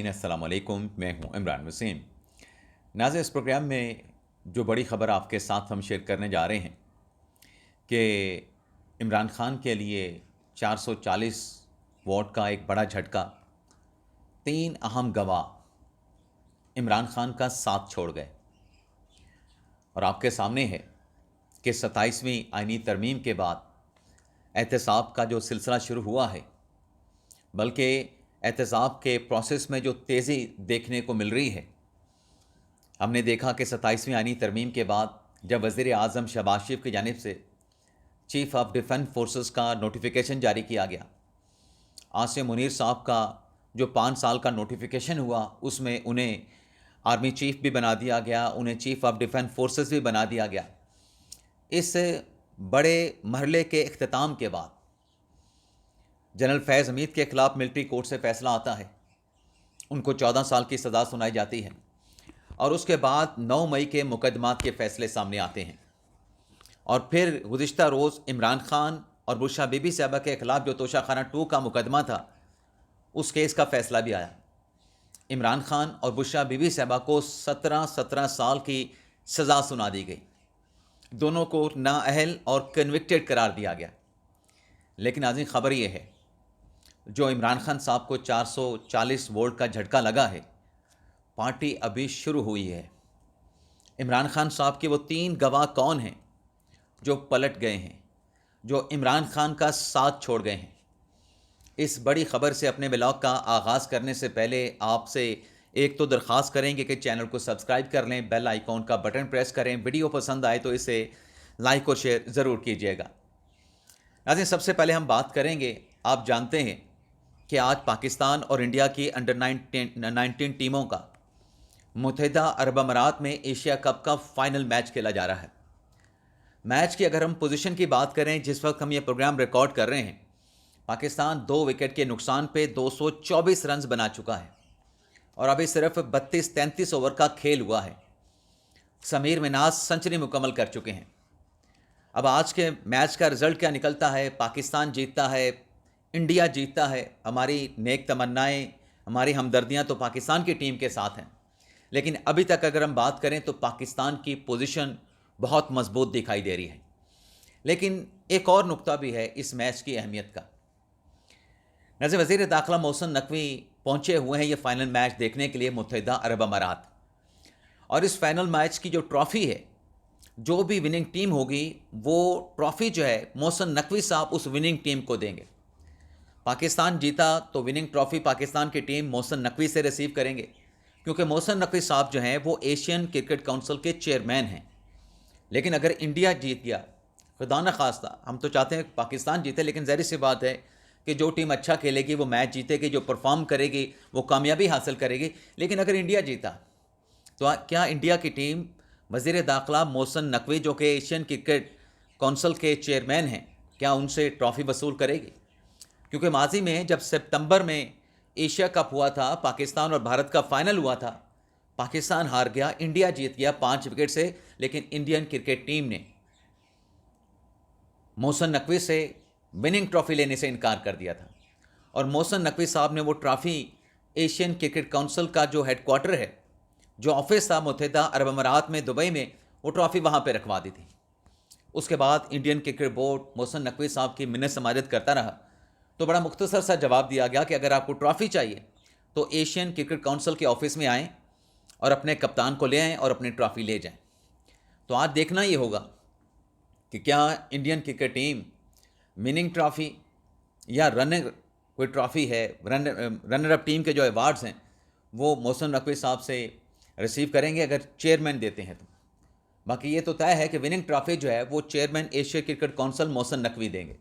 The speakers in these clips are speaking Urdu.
السلام علیکم، میں ہوں عمران وسیم۔ ناظرین، اس پروگرام میں جو بڑی خبر آپ کے ساتھ ہم شیئر کرنے جا رہے ہیں کہ عمران خان کے لیے 440 ووٹ کا ایک بڑا جھٹکا، 3 اہم گواہ عمران خان کا ساتھ چھوڑ گئے، اور آپ کے سامنے ہے کہ 27ویں آئینی ترمیم کے بعد احتساب کا جو سلسلہ شروع ہوا ہے، بلکہ احتساب کے پروسیس میں جو تیزی دیکھنے کو مل رہی ہے، ہم نے دیکھا کہ 27ویں آئینی ترمیم کے بعد جب وزیر اعظم شہباز شریف کی جانب سے چیف آف ڈیفنس فورسز کا نوٹیفیکیشن جاری کیا گیا، عاصم منیر صاحب کا جو 5 سال کا نوٹیفیکیشن ہوا، اس میں انہیں آرمی چیف بھی بنا دیا گیا، انہیں چیف آف ڈیفنس فورسز بھی بنا دیا گیا۔ اس بڑے مرحلے کے اختتام کے بعد جنرل فیض حمید کے خلاف ملٹری کورٹ سے فیصلہ آتا ہے، ان کو 14 سال کی سزا سنائی جاتی ہے، اور اس کے بعد 9 مئی کے مقدمات کے فیصلے سامنے آتے ہیں، اور پھر گزشتہ روز عمران خان اور بشرا بی بی صاحبہ کے خلاف جو توشہ خانہ 2 کا مقدمہ تھا، اس کیس کا فیصلہ بھی آیا۔ عمران خان اور بشرا بی بی صاحبہ کو 17 سال کی سزا سنا دی گئی، دونوں کو نااہل اور کنوکٹڈ قرار دیا گیا۔ لیکن ناظرین، خبر یہ ہے جو عمران خان صاحب کو 440 ووٹ کا جھٹکا لگا ہے، پارٹی ابھی شروع ہوئی ہے۔ عمران خان صاحب کے وہ 3 گواہ کون ہیں جو پلٹ گئے ہیں، جو عمران خان کا ساتھ چھوڑ گئے ہیں؟ اس بڑی خبر سے اپنے بلاگ کا آغاز کرنے سے پہلے آپ سے ایک تو درخواست کریں گے کہ چینل کو سبسکرائب کر لیں، بیل آئیکن کا بٹن پریس کریں، ویڈیو پسند آئے تو اسے لائک اور شیئر ضرور کیجیے گا۔ ناظرین، سب سے پہلے ہم بات کریں گے، آپ جانتے ہیں کہ آج پاکستان اور انڈیا کی انڈر 19 ٹیموں کا متحدہ عرب امارات میں ایشیا کپ کا فائنل میچ کھیلا جا رہا ہے۔ میچ کی اگر ہم پوزیشن کی بات کریں، جس وقت ہم یہ پروگرام ریکارڈ کر رہے ہیں، پاکستان 2 وکٹ کے نقصان پہ 224 رنز بنا چکا ہے، اور ابھی صرف 32-33 اوور کا کھیل ہوا ہے۔ سمیر مناز سنچری مکمل کر چکے ہیں۔ اب آج کے میچ کا رزلٹ کیا نکلتا ہے؟ پاکستان جیتتا ہے، انڈیا جیتتا ہے، ہماری نیک تمنائیں، ہماری ہمدردیاں تو پاکستان کی ٹیم کے ساتھ ہیں، لیکن ابھی تک اگر ہم بات کریں تو پاکستان کی پوزیشن بہت مضبوط دکھائی دے رہی ہے۔ لیکن ایک اور نقطہ بھی ہے اس میچ کی اہمیت کا۔ نظر وزیر داخلہ محسن نقوی پہنچے ہوئے ہیں یہ فائنل میچ دیکھنے کے لیے متحدہ عرب امارات، اور اس فائنل میچ کی جو ٹرافی ہے، جو بھی وننگ ٹیم ہوگی وہ ٹرافی جو ہے محسن نقوی صاحب اس وننگ ٹیم کو دیں گے۔ پاکستان جیتا تو وننگ ٹرافی پاکستان کی ٹیم محسن نقوی سے ریسیو کریں گے، کیونکہ محسن نقوی صاحب جو ہیں وہ ایشین کرکٹ کونسل کے چیئرمین ہیں۔ لیکن اگر انڈیا جیت گیا، خدا نخواستہ، ہم تو چاہتے ہیں پاکستان جیتے، لیکن ظاہر سی بات ہے کہ جو ٹیم اچھا کھیلے گی وہ میچ جیتے گی، جو پرفارم کرے گی وہ کامیابی حاصل کرے گی۔ لیکن اگر انڈیا جیتا تو کیا انڈیا کی ٹیم وزیر داخلہ محسن نقوی، جو کہ ایشین کرکٹ کونسل کے چیئرمین ہیں، کیا ان سے ٹرافی وصول کرے گی؟ کیونکہ ماضی میں جب سپتمبر میں ایشیا کپ ہوا تھا، پاکستان اور بھارت کا فائنل ہوا تھا، پاکستان ہار گیا، انڈیا جیت گیا 5 وکٹ سے، لیکن انڈین کرکٹ ٹیم نے محسن نقوی سے وننگ ٹرافی لینے سے انکار کر دیا تھا، اور محسن نقوی صاحب نے وہ ٹرافی ایشین کرکٹ کونسل کا جو ہیڈ کوارٹر ہے، جو آفس تھا متحدہ عرب امارات میں دبئی میں، وہ ٹرافی وہاں پہ رکھوا دی تھی۔ اس کے بعد Indian cricket board Mohsin Naqvi صاحب کی منت سماجت کرتا رہا، تو بڑا مختصر سا جواب دیا گیا کہ اگر آپ کو ٹرافی چاہیے تو ایشین کرکٹ کونسل کے آفس میں آئیں اور اپنے کپتان کو لے آئیں اور اپنی ٹرافی لے جائیں۔ تو آج دیکھنا یہ ہوگا کہ کیا Indian cricket team winning trophy یا رنر کوئی ٹرافی ہے، رنر اپ ٹیم کے جو ایوارڈز ہیں وہ محسن نقوی صاحب سے ریسیو کریں گے اگر چیئرمین دیتے ہیں تو۔ باقی یہ تو طے ہے کہ وننگ ٹرافی جو ہے وہ chairman Asia cricket council Mohsin Naqvi دیں گے۔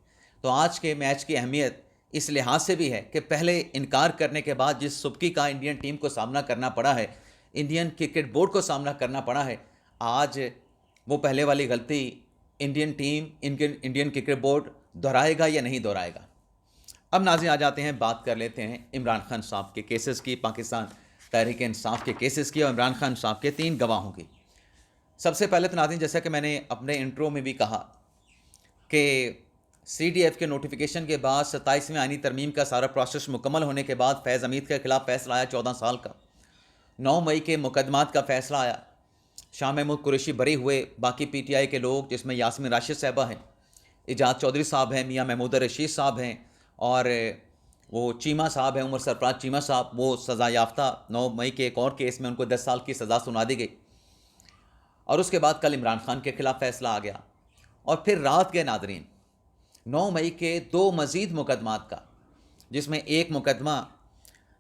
تو آج کے میچ کی اہمیت اس لحاظ سے بھی ہے کہ پہلے انکار کرنے کے بعد جس سبکی کا انڈین ٹیم کو سامنا کرنا پڑا ہے، انڈین کرکٹ بورڈ کو سامنا کرنا پڑا ہے، آج وہ پہلے والی غلطی Indian team, Indian cricket board دہرائے گا یا نہیں دہرائے گا۔ اب ناظرین آ جاتے ہیں، بات کر لیتے ہیں عمران خان صاحب کے کیسز کی، پاکستان تحریک انصاف کے کیسز کی، اور عمران خان صاحب کے 3 گواہوں کی۔ سب سے پہلے تو ناظرین، جیسا کہ میں نے اپنے انٹرو میں بھی کہا کہ CDF کے نوٹیفیکیشن کے بعد 27ویں آئینی ترمیم کا سارا پروسیس مکمل ہونے کے بعد فیض حمید کے خلاف فیصلہ آیا 14 سال کا. 9 مئی کے مقدمات کا فیصلہ آیا. شاہ محمود قریشی بری ہوئے. باقی PTI کے لوگ جس میں یاسمین راشد صاحبہ ہیں, ایجاد چودھری صاحب ہیں, میاں محمود رشید صاحب ہیں, اور وہ چیمہ صاحب ہیں, عمر سرفراز چیمہ صاحب, وہ سزا یافتہ. 9 مئی کے ایک اور کیس میں ان کو 10 سال کی سزا سنا دی گئی. اور اس کے بعد کل عمران خان کے خلاف فیصلہ آ گیا. اور پھر رات کے ناظرین 9 مئی کے 2 مزید مقدمات کا, جس میں ایک مقدمہ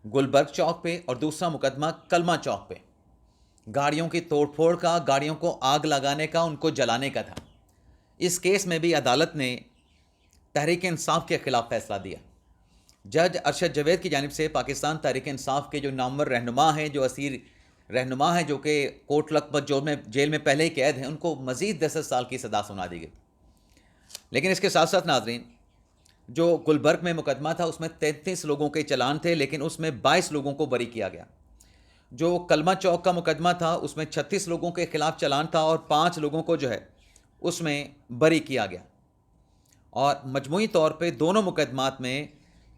گلبرگ چوک پہ اور دوسرا مقدمہ کلمہ چوک پہ گاڑیوں کی توڑ پھوڑ کا, گاڑیوں کو آگ لگانے کا, ان کو جلانے کا تھا. اس کیس میں بھی عدالت نے تحریک انصاف کے خلاف فیصلہ دیا. جج ارشد جاوید کی جانب سے پاکستان تحریک انصاف کے جو نامور رہنما ہیں, جو اسیر رہنما ہیں, جو کہ کوٹ لکھپت جیل میں پہلے ہی قید ہیں, ان کو مزید 10 سال کی سزا سنا دی گئی. لیکن اس کے ساتھ ساتھ ناظرین, جو گلبرگ میں مقدمہ تھا اس میں 33 لوگوں کے چلان تھے, لیکن اس میں 22 لوگوں کو بری کیا گیا. جو کلمہ چوک کا مقدمہ تھا اس میں 36 لوگوں کے خلاف چلان تھا اور 5 لوگوں کو جو ہے اس میں بری کیا گیا. اور مجموعی طور پہ دونوں مقدمات میں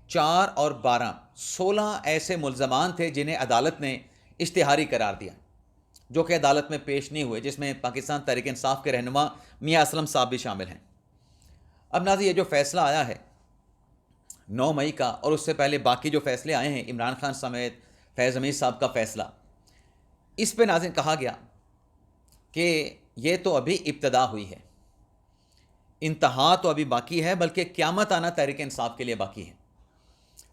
4 اور 12 16 ایسے ملزمان تھے جنہیں عدالت نے اشتہاری قرار دیا, جو کہ عدالت میں پیش نہیں ہوئے, جس میں پاکستان تحریک انصاف کے رہنما میاں اسلم صاحب بھی شامل ہیں. اب ناظرین, یہ جو فیصلہ آیا ہے 9 مئی کا, اور اس سے پہلے باقی جو فیصلے آئے ہیں عمران خان سمیت فیض حمید صاحب کا فیصلہ, اس پہ ناظرین کہا گیا کہ یہ تو ابھی ابتدا ہوئی ہے, انتہا تو ابھی باقی ہے, بلکہ قیامت آنا تحریک انصاف کے لیے باقی ہے.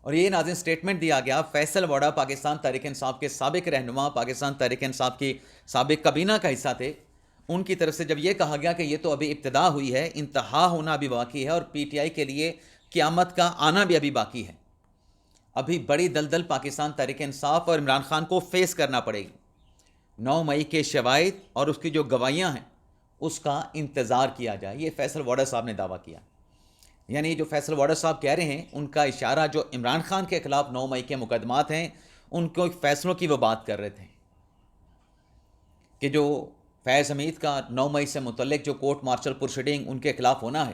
اور یہ ناظرین سٹیٹمنٹ دیا گیا فیصل ووڈا, پاکستان تحریک انصاف کے سابق رہنما, پاکستان تحریک انصاف کی سابق کابینہ کا حصہ تھے. ان کی طرف سے جب یہ کہا گیا کہ یہ تو ابھی ابتدا ہوئی ہے, انتہا ہونا ابھی باقی ہے, اور PTI کے لیے قیامت کا آنا بھی ابھی باقی ہے. ابھی بڑی دلدل پاکستان تحریک انصاف اور عمران خان کو فیس کرنا پڑے گی. 9 مئی کے شواہد اور اس کی جو گواہیاں ہیں اس کا انتظار کیا جائے, یہ فیصل ووڈا صاحب نے دعویٰ کیا. یعنی جو فیصل ووڈا صاحب کہہ رہے ہیں, ان کا اشارہ جو عمران خان کے خلاف 9 مئی کے مقدمات ہیں ان کو فیصلوں کی وہ بات کر رہے تھے, کہ جو فیض حمید کا 9 مئی سے متعلق جو کورٹ مارشل پروسیڈنگ ان کے خلاف ہونا ہے,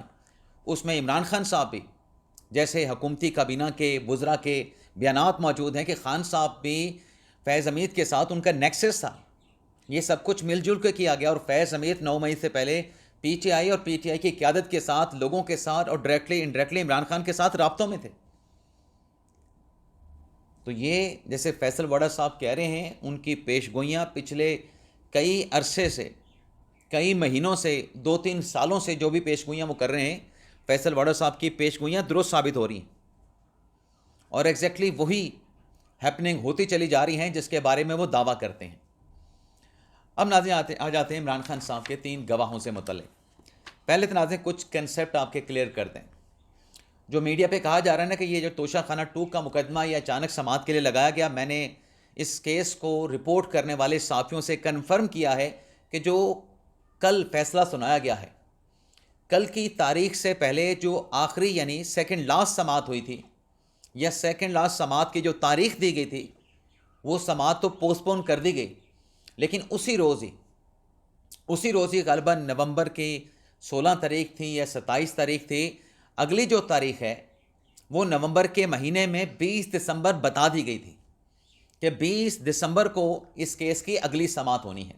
اس میں عمران خان صاحب بھی, جیسے حکومتی کابینہ کے وزراء کے بیانات موجود ہیں کہ خان صاحب بھی فیض حمید کے ساتھ ان کا نیکسس تھا, یہ سب کچھ مل جل کے کیا گیا. اور فیض حمید 9 مئی سے پہلے PTI اور PTI کی قیادت کے ساتھ, لوگوں کے ساتھ, اور ڈائریکٹلی انڈائریکٹلی عمران خان کے ساتھ رابطوں میں تھے. تو یہ جیسے فیصل ووڈا صاحب کہہ رہے ہیں, ان کی پیش گوئیاں پچھلے کئی عرصے سے, کئی مہینوں سے, 2-3 سالوں سے جو بھی پیش گوئیاں وہ کر رہے ہیں, فیصل ووڈا صاحب کی پیش گوئیاں درست ثابت ہو رہی ہیں, اور ایگزیکٹلی وہی ہیپننگ ہوتی چلی جا رہی ہیں جس کے بارے میں وہ دعویٰ کرتے ہیں. اب ناظرین آ جاتے ہیں عمران خان صاحب کے 3 گواہوں سے متعلق. پہلے تو ناظرین کچھ کنسیپٹ آپ کے کلیئر کر دیں. جو میڈیا پہ کہا جا رہا ہے نا کہ یہ جو توشہ خانہ 2 کا مقدمہ یہ اچانک سماعت کے لیے لگایا گیا, میں نے اس کیس کو رپورٹ کرنے والے صحافیوں سے کنفرم کیا ہے کہ جو کل فیصلہ سنایا گیا ہے, کل کی تاریخ سے پہلے جو آخری یعنی سیکنڈ لاسٹ سماعت ہوئی تھی, یا سیکنڈ لاسٹ سماعت کی جو تاریخ دی گئی تھی, وہ سماعت تو پوسٹ پون کر دی گئی, لیکن اسی روز ہی غالباً نومبر کی 16 تاریخ تھی یا 27 تاریخ تھی. اگلی جو تاریخ ہے وہ نومبر کے مہینے میں 20 دسمبر بتا دی گئی تھی کہ 20 دسمبر کو اس کیس کی اگلی سماعت ہونی ہے.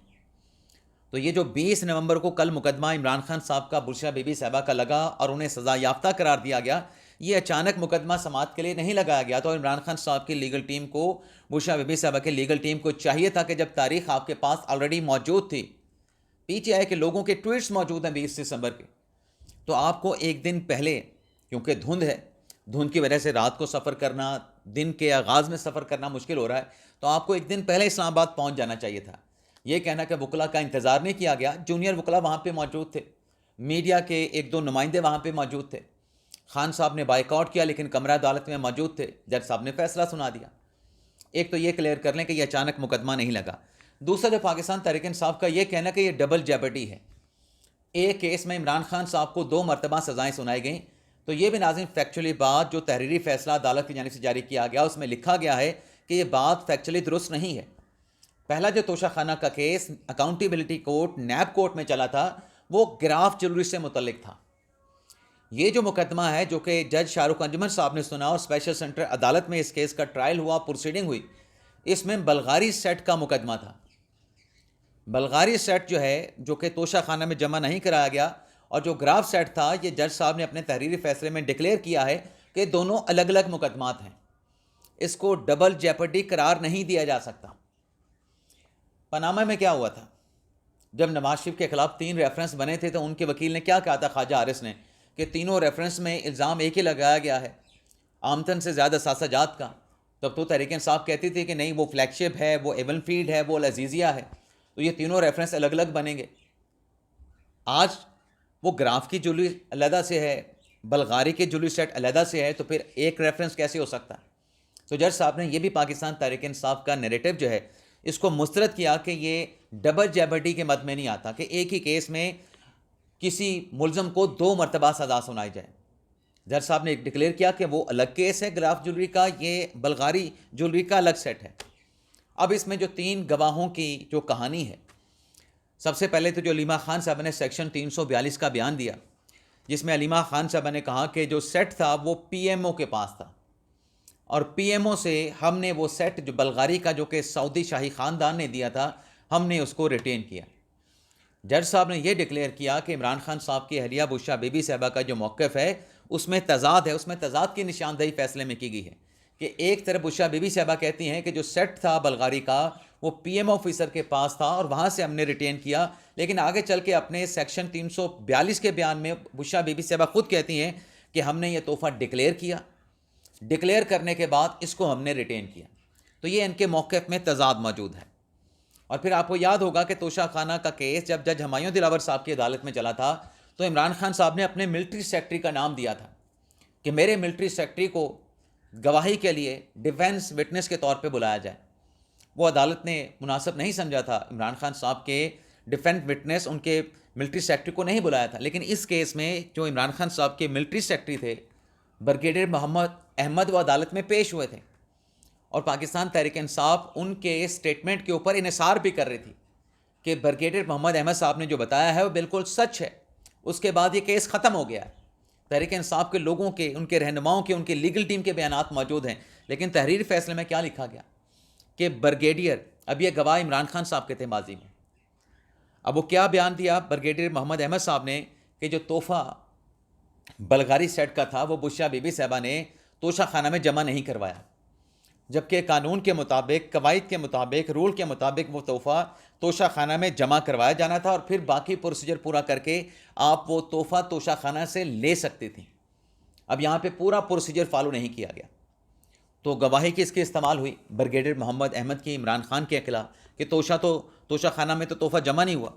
تو یہ جو 20 نومبر کو کل مقدمہ عمران خان صاحب کا برشا بی بی صاحبہ کا لگا اور انہیں سزا یافتہ قرار دیا گیا, یہ اچانک مقدمہ سماعت کے لیے نہیں لگایا گیا. تو عمران خان صاحب کی لیگل ٹیم کو, برشا بی بی صاحبہ کی لیگل ٹیم کو چاہیے تھا کہ جب تاریخ آپ کے پاس آلریڈی موجود تھی, PTI کے لوگوں کے ٹویٹس موجود ہیں 20 دسمبر کے, تو آپ کو ایک دن پہلے, کیونکہ دھند ہے, دھند کی وجہ سے رات کو سفر کرنا, دن کے آغاز میں سفر کرنا مشکل ہو رہا ہے, تو آپ کو ایک دن پہلے اسلام آباد پہنچ جانا چاہیے تھا. یہ کہنا کہ وکلاء کا انتظار نہیں کیا گیا, جونیئر وکلاء وہاں پہ موجود تھے, میڈیا کے 1-2 نمائندے وہاں پہ موجود تھے. خان صاحب نے بائیک آؤٹ کیا لیکن کمرہ عدالت میں موجود تھے, جج صاحب نے فیصلہ سنا دیا. ایک تو یہ کلیئر کر لیں کہ یہ اچانک مقدمہ نہیں لگا. دوسرا جو پاکستان تحریک انصاف کا یہ کہنا کہ یہ ڈبل جیپرڈی ہے, ایک کیس میں عمران خان صاحب کو 2 مرتبہ سزائیں سنائی گئیں. تو یہ بھی ناظرین فیکچولی بات جو تحریری فیصلہ عدالت کی جانب سے جاری کیا گیا اس میں لکھا گیا ہے کہ یہ بات فیکچولی درست نہیں ہے. پہلا جو توشہ خانہ کا case accountability court NAB court میں چلا تھا وہ گراف جیولری سے متعلق تھا. یہ جو مقدمہ ہے جو کہ جج شاہ رخ انجمن صاحب نے سنا اور اسپیشل سینٹر عدالت میں اس کیس کا ٹرائل ہوا، پروسیڈنگ ہوئی، اس میں بلغاری سیٹ کا مقدمہ تھا۔ بلغاری سیٹ جو ہے جو کہ توشہ خانہ میں جمع نہیں کرایا گیا، اور جو گراف سیٹ تھا یہ جج صاحب نے اپنے تحریری فیصلے میں ڈکلیئر کیا ہے کہ دونوں الگ الگ مقدمات ہیں، اس کو ڈبل جیپرڈی قرار نہیں دیا جا سکتا۔ پاناما میں کیا ہوا تھا؟ جب نواز شریف کے خلاف 3 ریفرنس بنے تھے تو ان کے وکیل نے کیا کہا تھا، خواجہ حارث نے، کہ تینوں ریفرنس میں الزام ایک ہی لگایا گیا ہے، آمدن سے زیادہ ساسا جات کا۔ تب تو تحریک انصاف کہتی تھی کہ نہیں، وہ فلیگ شپ ہے، وہ ایون فیلڈ ہے، وہ العزیزیہ ہے، تو یہ تینوں ریفرنس الگ الگ بنیں گے۔ آج وہ گراف کی جولی علیحدہ سے ہے، بلغاری کے جولی سیٹ علیحدہ سے ہے، تو پھر ایک ریفرنس کیسے ہو سکتا ہے؟ تو جج صاحب نے یہ بھی پاکستان تحریک انصاف کا نیریٹو جو ہے اس کو مسترد کیا کہ یہ ڈبل جیبرٹی کے مد میں نہیں آتا کہ ایک ہی کیس میں کسی ملزم کو 2 مرتبہ سزا سنائی جائے۔ جج صاحب نے ڈکلیئر کیا کہ وہ الگ کیس ہے گراف جولری کا، یہ بلغاری جولری کا الگ سیٹ ہے۔ اب اس میں جو 3 گواہوں کی جو کہانی ہے، سب سے پہلے تو جو علیمہ خان صاحب نے سیکشن 342 کا بیان دیا، جس میں علیمہ خان صاحب نے کہا کہ جو سیٹ تھا وہ پی ایم او کے پاس تھا، اور پی ایم او سے ہم نے وہ سیٹ جو بلغاری کا جو کہ سعودی شاہی خاندان نے دیا تھا، ہم نے اس کو ریٹین کیا۔ جج صاحب نے یہ ڈکلیئر کیا کہ عمران خان صاحب کی اہلیہ بشرا بی بی صاحبہ کا جو موقف ہے اس میں تضاد ہے، اس میں تضاد کی نشاندہی فیصلے میں کی گئی ہے کہ ایک طرف بشرا بی بی صاحبہ کہتی ہیں کہ جو سیٹ تھا بلغاری کا وہ پی ایم آفیسر کے پاس تھا اور وہاں سے ہم نے ریٹین کیا، لیکن آگے چل کے اپنے سیکشن 342 کے بیان میں بشرا بی بی صاحبہ خود کہتی ہیں کہ ہم نے یہ تحفہ ڈکلیئر کیا، ڈکلیئر کرنے کے بعد اس کو ہم نے ریٹین کیا۔ تو یہ ان کے موقف میں تضاد موجود ہے۔ اور پھر آپ کو یاد ہوگا کہ توشہ خانہ کا کیس جب جج ہمایوں دلاور صاحب کی عدالت میں چلا تھا تو عمران خان صاحب نے اپنے ملٹری سیکرٹری کا نام دیا تھا کہ میرے ملٹری سیکرٹری کو گواہی کے لیے ڈیفینس وٹنس کے طور پہ بلایا جائے۔ وہ عدالت نے مناسب نہیں سمجھا تھا عمران خان صاحب کے ڈیفینس وٹنس ان کے ملٹری سیکرٹری کو نہیں بلایا تھا، لیکن اس کیس میں جو عمران خان صاحب کے ملٹری سیکرٹری تھے بریگیڈیئر محمد احمد، وہ عدالت میں پیش ہوئے تھے، اور پاکستان تحریک انصاف ان کے اسٹیٹمنٹ کے اوپر انحصار بھی کر رہی تھی کہ بریگیڈیئر محمد احمد صاحب نے جو بتایا ہے وہ بالکل سچ ہے۔ اس کے بعد یہ کیس ختم ہو گیا ہے۔ تحریک انصاف کے لوگوں کے، ان کے رہنماؤں کے، ان کے لیگل ٹیم کے بیانات موجود ہیں، لیکن تحریری فیصلے میں کیا لکھا گیا کہ بریگیڈیئر، اب یہ گواہ عمران خان صاحب کے تھے ماضی میں، اب وہ کیا بیان دیا بریگیڈیئر محمد احمد صاحب نے کہ جو تحفہ بلغاری سیٹ کا تھا وہ بشرا بی بی صاحبہ نے توشہ خانہ میں جمع نہیں کروایا، جبکہ قانون کے مطابق، قواعد کے مطابق، رول کے مطابق وہ تحفہ توشہ خانہ میں جمع کروایا جانا تھا، اور پھر باقی پروسیجر پورا کر کے آپ وہ تحفہ توشہ خانہ سے لے سکتے تھے۔ اب یہاں پہ پورا پروسیجر فالو نہیں کیا گیا، تو گواہی کس کی استعمال ہوئی؟ بریگیڈیئر محمد احمد کی عمران خان کے خلاف کہ توشہ خانہ میں تو تحفہ جمع نہیں ہوا۔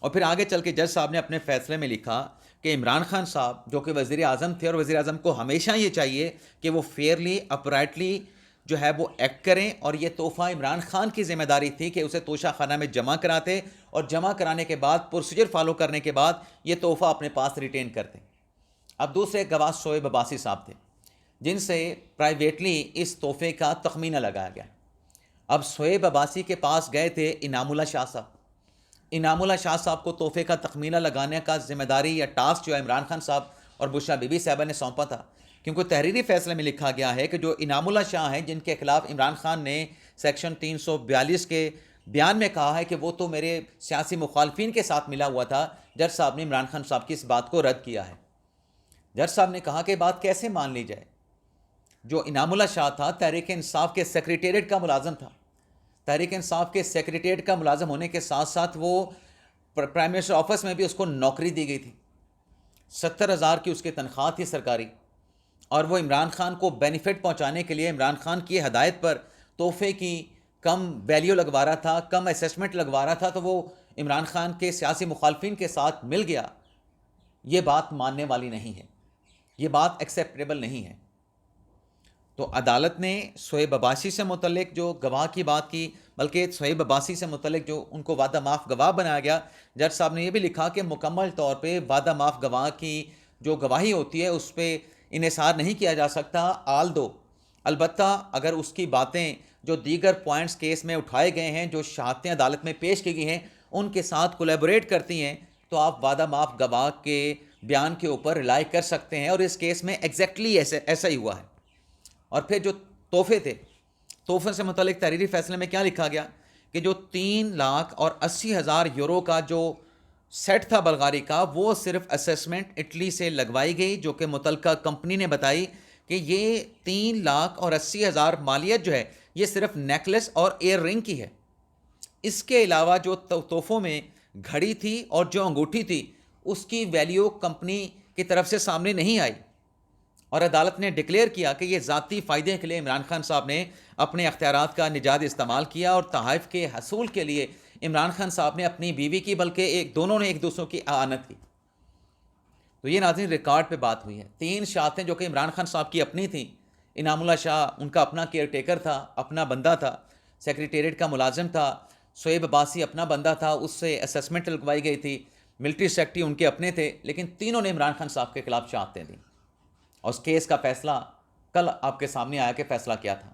اور پھر آگے چل کے جج صاحب نے اپنے فیصلے میں لکھا کہ عمران خان صاحب جو کہ وزیر اعظم تھے، اور وزیر اعظم کو ہمیشہ یہ چاہیے کہ وہ فیئرلی، اپرائٹلی جو ہے وہ ایکٹ کریں، اور یہ تحفہ عمران خان کی ذمہ داری تھی کہ اسے توشہ خانہ میں جمع کراتے، اور جمع کرانے کے بعد پروسیجر فالو کرنے کے بعد یہ تحفہ اپنے پاس ریٹین کرتے۔ اب دوسرے گواہ شعیب عباسی صاحب تھے جن سے پرائیویٹلی اس تحفے کا تخمینہ لگایا گیا۔ اب شعیب عباسی کے پاس گئے تھے انعام اللہ شاہ صاحب، انعام اللہ شاہ صاحب کو تحفے کا تخمینہ لگانے کا ذمہ داری یا ٹاسک جو ہے عمران خان صاحب اور بشرا بی بی صاحبہ نے سونپا تھا، کیونکہ تحریری فیصلے میں لکھا گیا ہے کہ جو انعام اللہ شاہ ہیں جن کے خلاف عمران خان نے سیکشن 342 کے بیان میں کہا ہے کہ وہ تو میرے سیاسی مخالفین کے ساتھ ملا ہوا تھا، جج صاحب نے عمران خان صاحب کی اس بات کو رد کیا ہے۔ جج صاحب نے کہا کہ بات کیسے مان لی جائے؟ جو انعام اللہ شاہ تھا تحریک انصاف کے سیکریٹریٹ کا ملازم تھا، تحریک انصاف کے سیکریٹریٹ کا ملازم ہونے کے ساتھ ساتھ وہ پرائم منسٹر آفس میں بھی اس کو نوکری دی گئی تھی، 70,000 کی اس کی تنخواہ تھی سرکاری، اور وہ عمران خان کو بینیفٹ پہنچانے کے لیے عمران خان کی ہدایت پر تحفے کی کم ویلیو لگوا رہا تھا، کم اسیسمنٹ لگوا رہا تھا، تو وہ عمران خان کے سیاسی مخالفین کے ساتھ مل گیا۔ یہ بات ماننے والی نہیں ہے، یہ بات ایکسیپٹیبل نہیں ہے۔ تو عدالت نے شعیب عباسی سے متعلق جو گواہ کی بات کی، بلکہ شعیب عباسی سے متعلق جو ان کو وعدہ معاف گواہ بنایا گیا، جج صاحب نے یہ بھی لکھا کہ مکمل طور پہ وعدہ معاف گواہ کی جو گواہی ہوتی ہے اس پہ انحصار نہیں کیا جا سکتا، البتہ اگر اس کی باتیں جو دیگر پوائنٹس کیس میں اٹھائے گئے ہیں، جو شہادتیں عدالت میں پیش کی گئی ہیں، ان کے ساتھ کولیبوریٹ کرتی ہیں، تو آپ وعدہ معاف گواہ کے بیان کے اوپر رلائی کر سکتے ہیں، اور اس کیس میں ایگزیکٹلی ایسا ہی ہوا ہے۔ اور پھر جو تحفے سے متعلق تحریری فیصلے میں کیا لکھا گیا کہ جو 3,80,000 یورو کا جو سیٹ تھا بلغاری کا، وہ صرف اسیسمنٹ اٹلی سے لگوائی گئی، جو کہ متعلقہ کمپنی نے بتائی کہ یہ 3,80,000 مالیت جو ہے یہ صرف نیکلس اور ایئر رنگ کی ہے۔ اس کے علاوہ جو تحفوں میں گھڑی تھی اور جو انگوٹھی تھی، اس کی ویلیو کمپنی کی طرف سے سامنے نہیں آئی، اور عدالت نے ڈکلیئر کیا کہ یہ ذاتی فائدے کے لیے عمران خان صاحب نے اپنے اختیارات کا نجات استعمال کیا، اور تحائف کے حصول کے لیے عمران خان صاحب نے اپنی بیوی کی بلکہ دونوں نے ایک دوسروں کی اعانت کی۔ تو یہ ناظرین ریکارڈ پہ بات ہوئی ہے۔ 3 شاطیں جو کہ عمران خان صاحب کی اپنی تھیں، انعام اللہ شاہ ان کا اپنا کیئر ٹیکر تھا، اپنا بندہ تھا، سیکریٹریٹ کا ملازم تھا، شعیب عباسی اپنا بندہ تھا، اس سے اسیسمنٹ لگوائی گئی تھی، ملٹری سیکٹری ان کے اپنے تھے، لیکن تینوں نے عمران خان صاحب کے خلاف شہادتیں دیں۔ اور اس کیس کا فیصلہ کل آپ کے سامنے آیا کہ فیصلہ کیا تھا۔